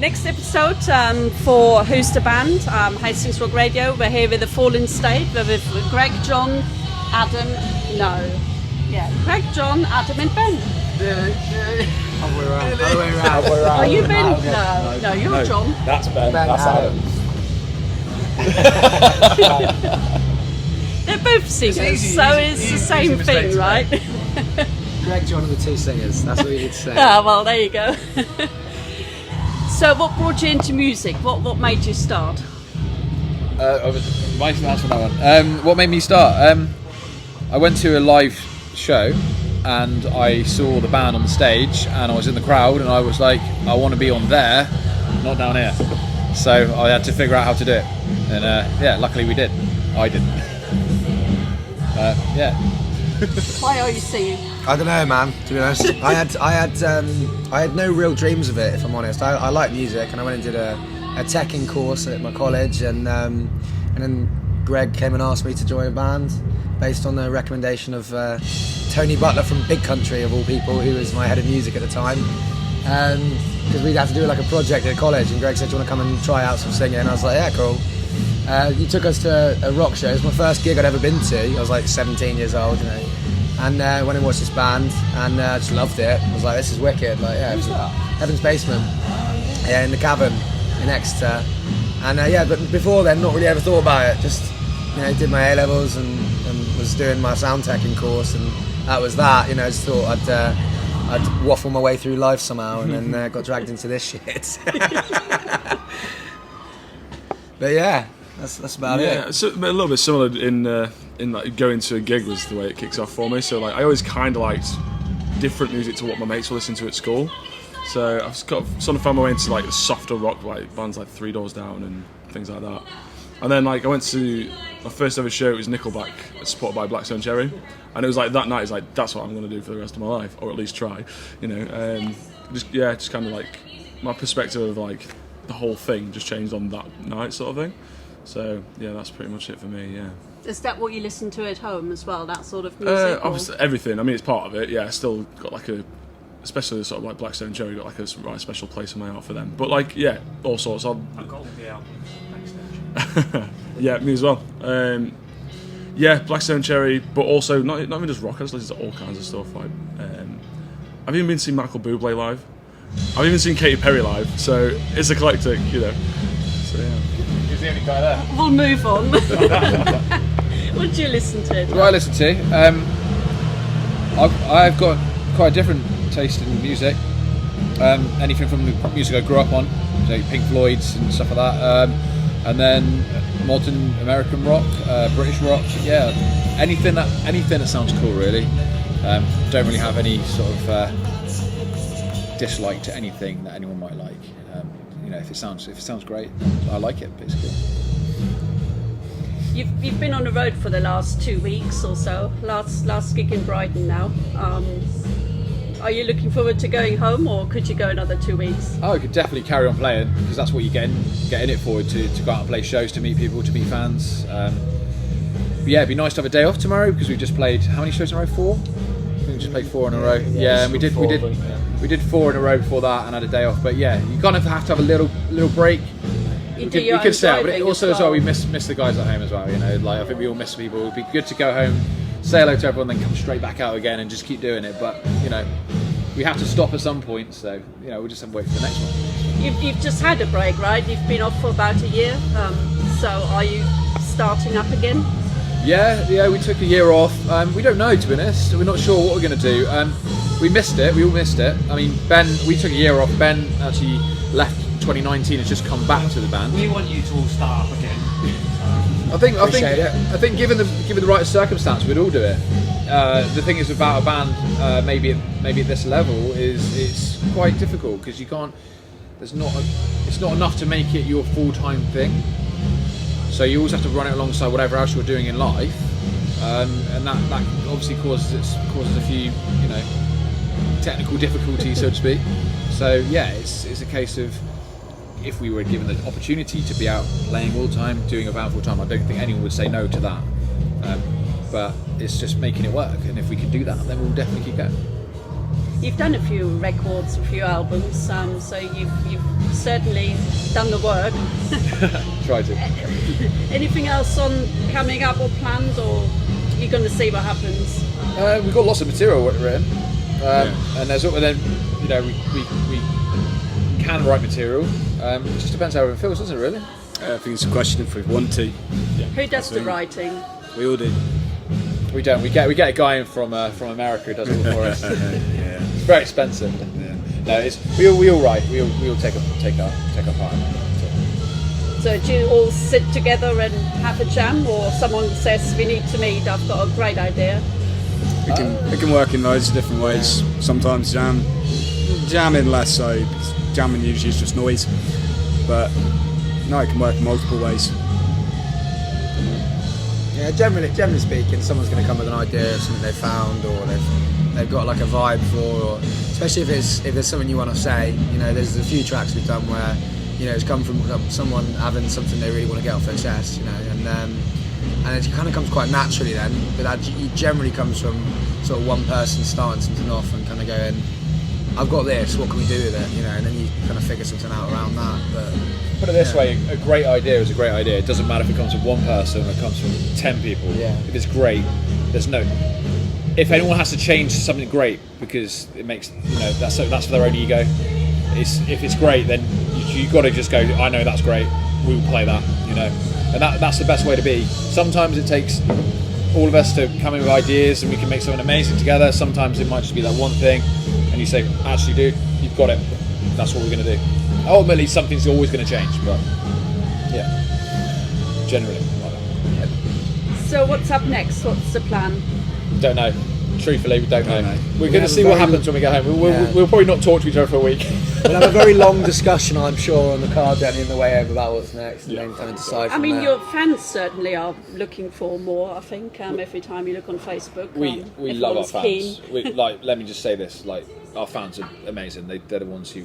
Next episode for Who's the Band, Hastings Rock Radio. We're here with the Fallen State. We're with Greg, John, Adam, Greg, John, Adam and Ben. Other way around. Are you Ben? No, you're John. That's Ben. That's Adam. They're both singers, so it's the same thing, right? Greg, John are the two singers. That's what you'd say. Well, there you go. So what brought you into music? What made you start? That's what I want. What made me start? I went to a live show and I saw the band on the stage and I was in the crowd and I was like, I want to be on there, not down here. So I had to figure out how to do it. And luckily we did. I didn't. Why are you singing? I don't know, man. To be honest, I had no real dreams of it. If I'm honest, I like music, and I went and did a teching course at my college, and then Greg came and asked me to join a band based on the recommendation of Tony Butler from Big Country, of all people, who was my head of music at the time. Because we'd have to do like a project at college, and Greg said, "Do you want to come and try out some singing?" And I was like, "Yeah, cool." He took us to a rock show. It was my first gig I'd ever been to. I was like 17 years old, you know. And went and watched this band, and just loved it. I was like, "This is wicked!" Like, yeah, who's that? Heaven's Basement. Yeah, in the Cavern in Exeter. And but before then, not really ever thought about it. Just did my A levels and was doing my sound teching course, and that was that. Just thought I'd waffle my way through life somehow, and then got dragged into this shit. But yeah. That's about it. Yeah, so a little bit similar in like going to a gig was the way it kicks off for me. So like I always kind of liked different music to what my mates were listening to at school. So I've sort of found my way into like the softer rock, like bands like Three Doors Down and things like that. And then like I went to my first ever show. It was Nickelback, supported by Black Stone Cherry, and it was like that night. It's like that's what I'm going to do for the rest of my life, or at least try. Just kind of like my perspective of like the whole thing just changed on that night, sort of thing. So yeah, that's pretty much it for me. Yeah. Is that what you listen to at home as well? That sort of music? Obviously, everything. I mean, it's part of it. Yeah, I still got like especially sort of like Black Stone Cherry, got like a right special place in my heart for them. But like, yeah, all sorts. I've got the album Backstage. Yeah, me as well. Black Stone Cherry, but also not even just rock. I just listen to all kinds of stuff. Like, I've even been seeing Michael Bublé live. I've even seen Katy Perry live. So it's eclectic, So yeah. Who's the only guy there? We'll move on. What do you listen to? What do I listen to? I've got quite a different taste in music. Anything from the music I grew up on, so Pink Floyd's and stuff like that, and then modern American rock, British rock. Yeah, anything that sounds cool, really. Don't really have any sort of dislike to anything that anyone might like. If it sounds great, I like it basically. You've been on the road for the last 2 weeks or so. Last gig in Brighton now. Are you looking forward to going home, or could you go another 2 weeks? I could definitely carry on playing, because that's what you get in it for, to go out and play shows, to meet people, to meet fans. But yeah, it'd be nice to have a day off tomorrow, because we just played how many shows in a row? 4? I think we just played 4 in a row. Yeah, and we did 4 in a row before that and had a day off. But yeah, you kind of have to have a little break. We could stay out, but also as well we miss the guys at home as well. Like I think we all miss people. It'd be good to go home, say hello to everyone, then come straight back out again and just keep doing it. But we have to stop at some point, so we'll just have to wait for the next one. You've just had a break, right? You've been off for about a year. So are you starting up again? Yeah, we took a year off. We don't know, to be honest. We're not sure what we're going to do. We missed it. We all missed it. I mean, Ben, we took a year off. Ben actually left 2019 and has just come back to the band. We want you to all start up again. I think given the right circumstance, we'd all do it. The thing is about a band, maybe at this level, is it's quite difficult because you can't. It's not enough to make it your full-time thing. So you always have to run it alongside whatever else you're doing in life, and that obviously causes a few technical difficulties, so to speak. So yeah, it's a case of, if we were given the opportunity to be out playing all the time, doing a band full time, I don't think anyone would say no to that. But it's just making it work, and if we can do that, then we'll definitely keep going. you've done a few records, a few albums, so you've certainly done the work. Try to. Anything else on coming up or planned, or you're going to see what happens? We've got lots of material written, and there's then you know we can write material. It just depends how everyone feels, doesn't it? Really. I think it's a question if we want to. Who does the writing? We all do. We don't. We get a guy in from America who does it all for us. Yeah. It's very expensive. Yeah. No, it's we all write. We all take our part. So do you all sit together and have a jam, or someone says we need to meet? I've got a great idea. We can work in loads of different ways. Sometimes jamming less so. Jamming usually is just noise, but no, it can work in multiple ways. Yeah, generally speaking, someone's going to come with an idea of something they found, or they've got like a vibe for, or especially if there's something you want to say. You know, there's a few tracks we've done where, you know, it's come from someone having something they really want to get off their chest. You know, and it kind of comes quite naturally then, but that generally comes from sort of one person starting something off and kind of going, I've got this, what can we do with it? You know, and then you kind of figure something out around that. But put it this way, a great idea is a great idea. It doesn't matter if it comes from one person or it comes from 10 people. Yeah. If it's great, there's no. If anyone has to change something great because it makes, you know, that's for their own ego. If it's great, then you got to just go, I know that's great, we will play that, you know, and that's the best way to be. Sometimes it takes all of us to come in with ideas and we can make something amazing together. Sometimes it might just be that one thing and you say, actually dude, you've got it, that's what we're going to do. Ultimately something's always going to change, but yeah, generally like that. So what's up next? What's the plan? Don't know. Truthfully, we don't know. We're going to have see a what very- happens when we get home. Yeah. We'll probably not talk to each other for a week. we'll have a very long discussion, I'm sure, on the car journey on the way home about what's next, and then kind of decide. I from mean, there. your fans certainly are looking for more. I think every time you look on Facebook, We love our everyone's fans. keen. Let me just say this: our fans are amazing. They're the ones who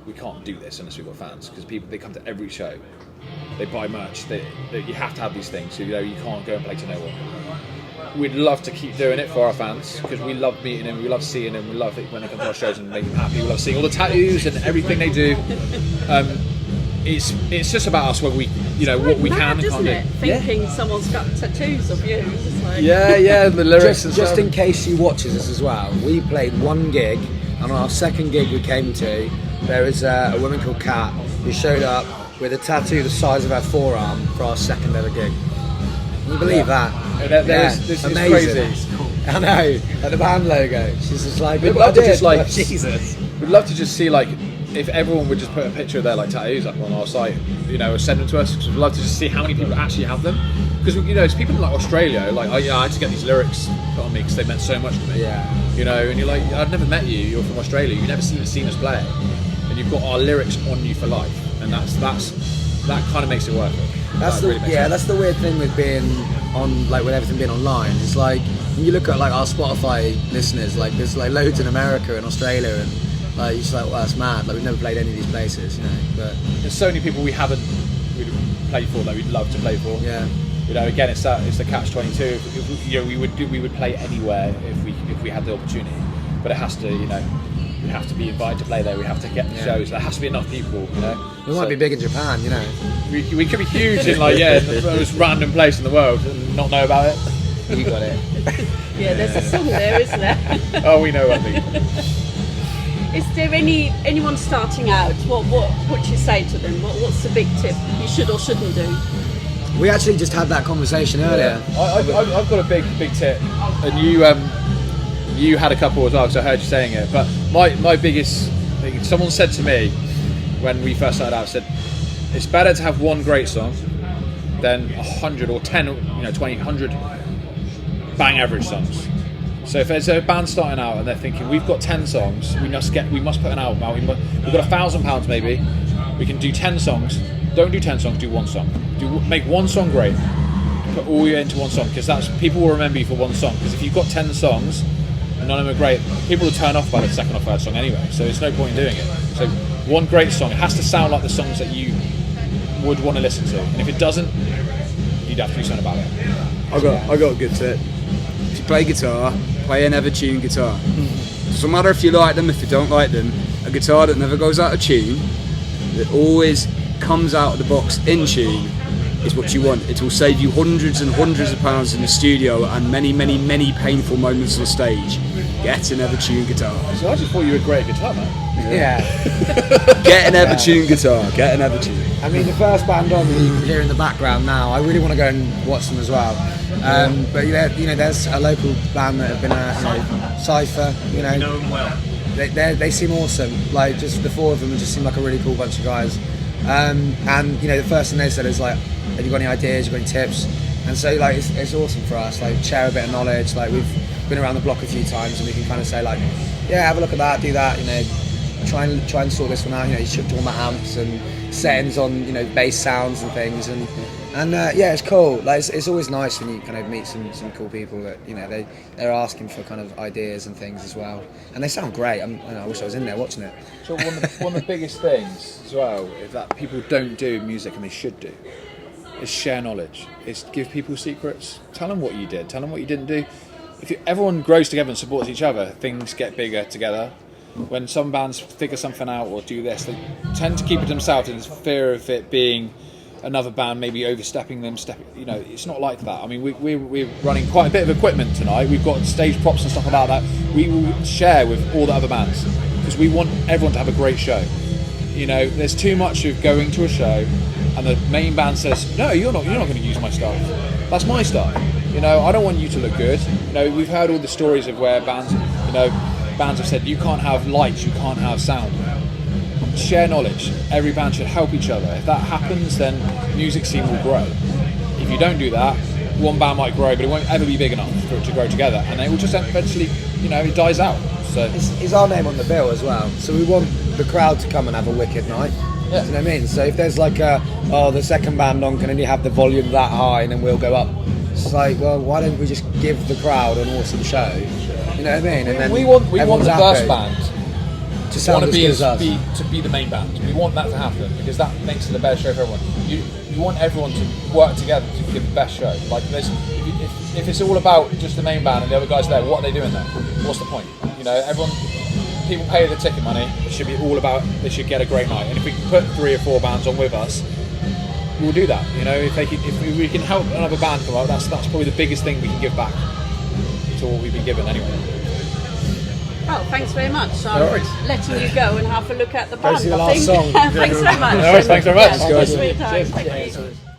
we can't do this unless we've got fans, because they come to every show, they buy merch. You have to have these things. So, you know, you can't go and play to no one. We'd love to keep doing it for our fans because we love meeting them, we love seeing them, we love it when they come to our shows and make them happy. We love seeing all the tattoos and everything they do. It's just about us when we, you know, what we can and can't isn't do. it? Thinking someone's got tattoos of you. It's like, Yeah, the lyrics and just stuff. in case you watches us as well, we played one gig, and on our second gig we came to, there was a woman called Kat who showed up with a tattoo the size of her forearm for our second ever gig. Can you believe that? This is crazy. I know, at the band logo. She's just like, We'd "Look what love I to just did." like Jesus. We'd love to just see like if everyone would just put a picture of their like tattoos up on our site, you know, or send them to us, because we'd love to just see how many people actually have them. Because, you know, it's people in like Australia, like, oh yeah, I had to get these lyrics put on me because they meant so much to me. Yeah. You know, and you're like, I've never met you. You're from Australia. You've never seen us play, and you've got our lyrics on you for life, and that kind of makes it worth it. That's That really makes it. that's the weird thing with being on, like, with everything being online. It's like when you look at like our Spotify listeners, like there's like loads in America and Australia, and like you're just like, well, that's mad. Like we've never played any of these places, you know. But There's so many people we'd played for that we'd love to play for. yeah, You know, again, it's the catch-22. You know, we would play anywhere if we had the opportunity, but it has to, you know, we have to be invited to play there. We have to get the shows. There has to be enough people. You know, we might be big in Japan, you know. We could be huge in like the most random place in the world and not know about it. You got it. yeah, there's a song there, isn't there? Oh, we know what I mean. Is there anyone starting out? What would you say to them? What's the big tip you should or shouldn't do? We actually just had that conversation earlier. I've got a big tip, and you had a couple as well, because I heard you saying it. But my biggest thing, someone said to me when we first started out, said it's better to have one great song than 100 or 10, you know, 20, 100 bang average songs. So if there's a band starting out and they're thinking we've got 10 songs, we must put an album out. We've got £1,000 maybe. We can do 10 songs. Don't do 10 songs. Do one song. Make one song great. Put all your into one song, because people will remember you for one song. Because if you've got 10 songs and none of them are great, people will turn off by the second or third song anyway. So there's no point in doing it. So one great song. It has to sound like the songs that you would want to listen to. And if it doesn't, you'd have to do something about it. I got a good tip. If you play guitar, play an ever-tuned guitar. Doesn't matter if you like them, if you don't like them. A guitar that never goes out of tune, that always comes out of the box in tune, is what you want. It will save you hundreds and hundreds of pounds in the studio and many, many, many painful moments on stage. Get an ever-tuned guitar. So I just thought you were great at guitar, man. Yeah. Get an ever-tuned guitar. Get an ever-tuned. I mean, the first band on that you can hear in the background now, I really want to go and watch them as well. But there's a local band that have been Cypher. You know them well. They seem awesome. Like, just the four of them just seem like a really cool bunch of guys. And the first thing they said is like, have you got any ideas? You got any tips? And so like it's awesome for us. Like, share a bit of knowledge. Like, we've been around the block a few times and we can kind of say like, yeah, have a look at that, do that. Try and sort this one out. You should do all my amps and settings on bass sounds and things and yeah, it's cool. Like, it's always nice when you kind of meet some cool people that they're asking for kind of ideas and things as well, and they sound great. I wish I was in there watching it. So one of the biggest things as well is that people don't do music and they should do is share knowledge. It's give people secrets. Tell them what you did. Tell them what you didn't do. If everyone grows together and supports each other, things get bigger together. When some bands figure something out or do this, they tend to keep it to themselves in fear of it being another band maybe overstepping them. It's not like that. I mean, we're running quite a bit of equipment tonight. We've got stage props and stuff like that. We will share with all the other bands because we want everyone to have a great show. There's too much of going to a show and the main band says, no, you're not going to use my stuff. That's my stuff. I don't want you to look good. We've heard all the stories of where bands have said you can't have lights, you can't have sound. Share knowledge. Every band should help each other. If that happens, then music scene will grow. If you don't do that, one band might grow, but it won't ever be big enough for it to grow together, and it will just eventually, it dies out. So it's our name on the bill as well, so we want the crowd to come and have a wicked night. Yeah. Do you know what I mean? So if there's like the second band on can only have the volume that high and then we'll go up, it's like, well, why don't we just give the crowd an awesome show? You know what I mean? And then we want the first happy. band To sound as good as us. to be the main band. We want that to happen because that makes it a better show for everyone. You want everyone to work together to give the best show. Like, if it's all about just the main band and the other guys there, what are they doing there? What's the point? People pay the ticket money. It should be all about they should get a great night. And if we can put 3 or 4 bands on with us, we'll do that. If we can help another band come out, that's probably the biggest thing we can give back to what we've been given anyway. Well, thanks very much. I'm letting you go and have a look at the band. see the last song. Thanks very much. No worries, thanks very much. Yeah, Let's go. thanks for your time. Thank you.